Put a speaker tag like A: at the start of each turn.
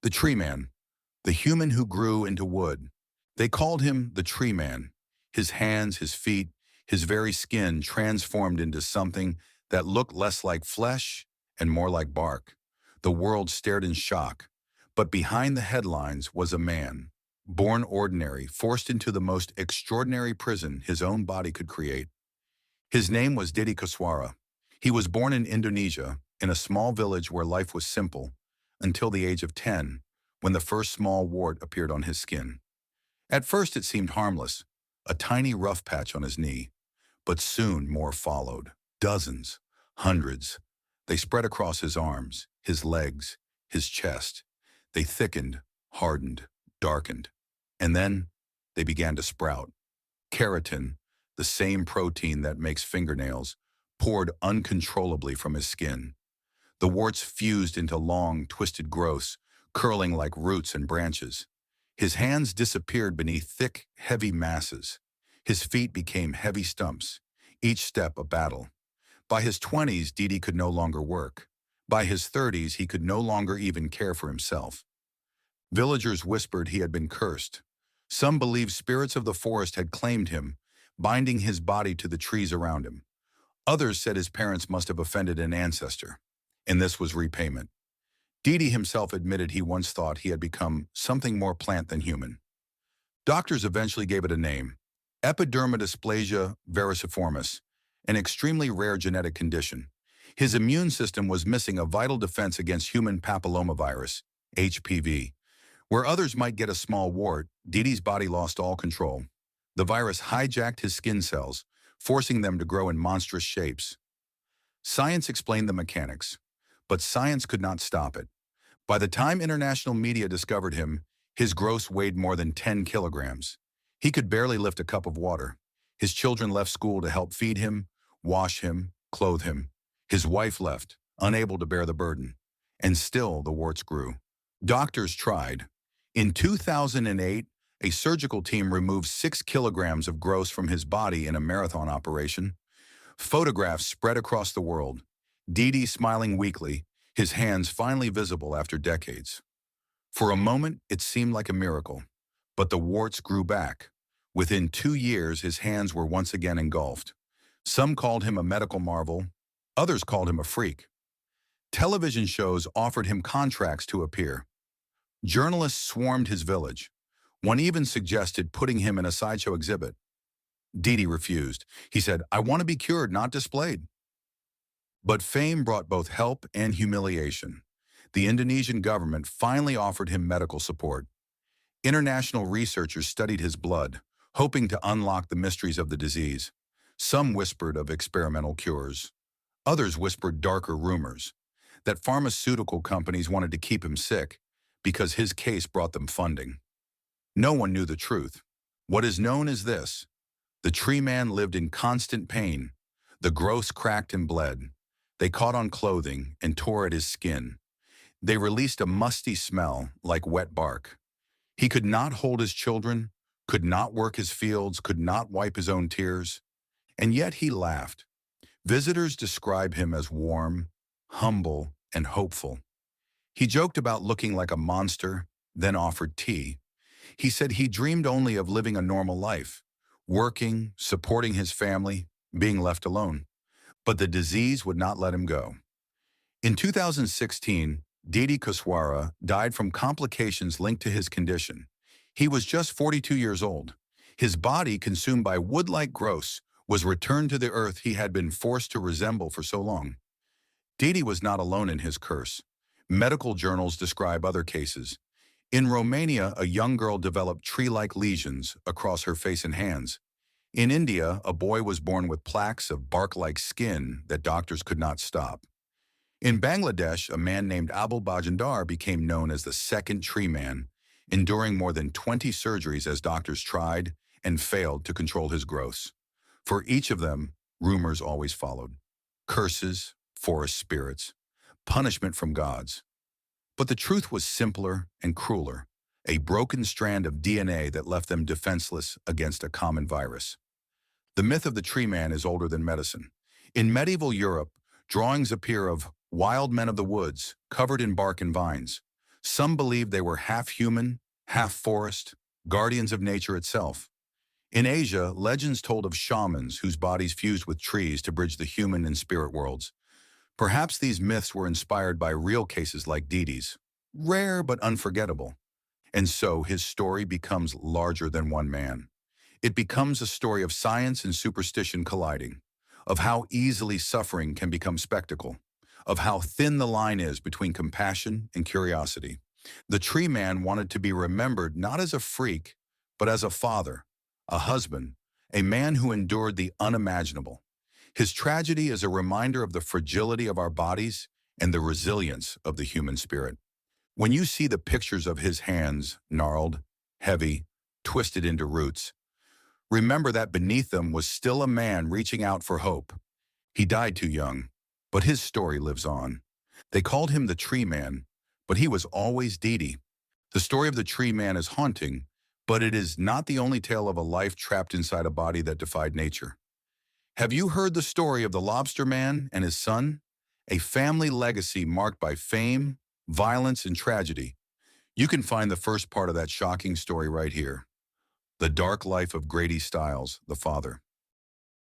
A: The tree man, the human who grew into wood. They called him the tree man. His hands, his feet, his very skin transformed into something that looked less like flesh and more like bark. The world stared in shock. But behind the headlines was a man, born ordinary, forced into the most extraordinary prison his own body could create. His name was Dede Koswara. He was born in Indonesia, in a small village where life was simple, until the age of 10, when the first small wart appeared on his skin. At first it seemed harmless, a tiny rough patch on his knee, but soon more followed. Dozens, hundreds. They spread across his arms, his legs, his chest. They thickened, hardened, darkened. And then they began to sprout. Keratin, the same protein that makes fingernails, poured uncontrollably from his skin. The warts fused into long, twisted growths, curling like roots and branches. His hands disappeared beneath thick, heavy masses. His feet became heavy stumps, each step a battle. By his 20s, Dede could no longer work. By his 30s, he could no longer even care for himself. Villagers whispered he had been cursed. Some believed spirits of the forest had claimed him, binding his body to the trees around him. Others said his parents must have offended an ancestor, and this was repayment. Dede himself admitted he once thought he had become something more plant than human. Doctors eventually gave it a name, epidermodysplasia verruciformis, an extremely rare genetic condition. His immune system was missing a vital defense against human papillomavirus, HPV. Where others might get a small wart, Dede's body lost all control. The virus hijacked his skin cells, forcing them to grow in monstrous shapes. Science explained the mechanics, but science could not stop it. By the time international media discovered him, his growth weighed more than 10 kilograms. He could barely lift a cup of water. His children left school to help feed him, wash him, clothe him. His wife left, unable to bear the burden. And still the warts grew. Doctors tried. In 2008, a surgical team removed 6 kilograms of growth from his body in a marathon operation. Photographs spread across the world. Dede smiling weakly, his hands finally visible after decades. For a moment, it seemed like a miracle, but the warts grew back. Within 2 years, his hands were once again engulfed. Some called him a medical marvel, others called him a freak. Television shows offered him contracts to appear. Journalists swarmed his village. One even suggested putting him in a sideshow exhibit. Dede refused. He said, "I want to be cured, not displayed." But fame brought both help and humiliation. The Indonesian government finally offered him medical support. International researchers studied his blood, hoping to unlock the mysteries of the disease. Some whispered of experimental cures. Others whispered darker rumors, that pharmaceutical companies wanted to keep him sick because his case brought them funding. No one knew the truth. What is known is this: the tree man lived in constant pain. The growths cracked and bled. They caught on clothing and tore at his skin. They released a musty smell like wet bark. He could not hold his children, could not work his fields, could not wipe his own tears. And yet he laughed. Visitors describe him as warm, humble, and hopeful. He joked about looking like a monster, then offered tea. He said he dreamed only of living a normal life, working, supporting his family, being left alone. But the disease would not let him go. In 2016, Dede Koswara died from complications linked to his condition. He was just 42 years old. His body, consumed by wood-like growths, was returned to the earth he had been forced to resemble for so long. Dede was not alone in his curse. Medical journals describe other cases. In Romania, a young girl developed tree-like lesions across her face and hands. In India, a boy was born with plaques of bark-like skin that doctors could not stop. In Bangladesh, a man named Abul Bajandar became known as the second tree man, enduring more than 20 surgeries as doctors tried and failed to control his growths. For each of them, rumors always followed. Curses, forest spirits, punishment from gods. But the truth was simpler and crueler, a broken strand of DNA that left them defenseless against a common virus. The myth of the tree man is older than medicine. In medieval Europe, drawings appear of wild men of the woods, covered in bark and vines. Some believed they were half human, half forest, guardians of nature itself. In Asia, legends told of shamans whose bodies fused with trees to bridge the human and spirit worlds. Perhaps these myths were inspired by real cases like Dede's, rare but unforgettable. And so his story becomes larger than one man. It becomes a story of science and superstition colliding, of how easily suffering can become spectacle, of how thin the line is between compassion and curiosity. The tree man wanted to be remembered not as a freak, but as a father, a husband, a man who endured the unimaginable. His tragedy is a reminder of the fragility of our bodies and the resilience of the human spirit. When you see the pictures of his hands, gnarled, heavy, twisted into roots, remember that beneath them was still a man reaching out for hope. He died too young, but his story lives on. They called him the Tree Man, but he was always Dede. The story of the Tree Man is haunting, but it is not the only tale of a life trapped inside a body that defied nature. Have you heard the story of the Lobster Man and his son? A family legacy marked by fame, violence, and tragedy. You can find the first part of that shocking story right here. The Dark Life of Grady Stiles, the father.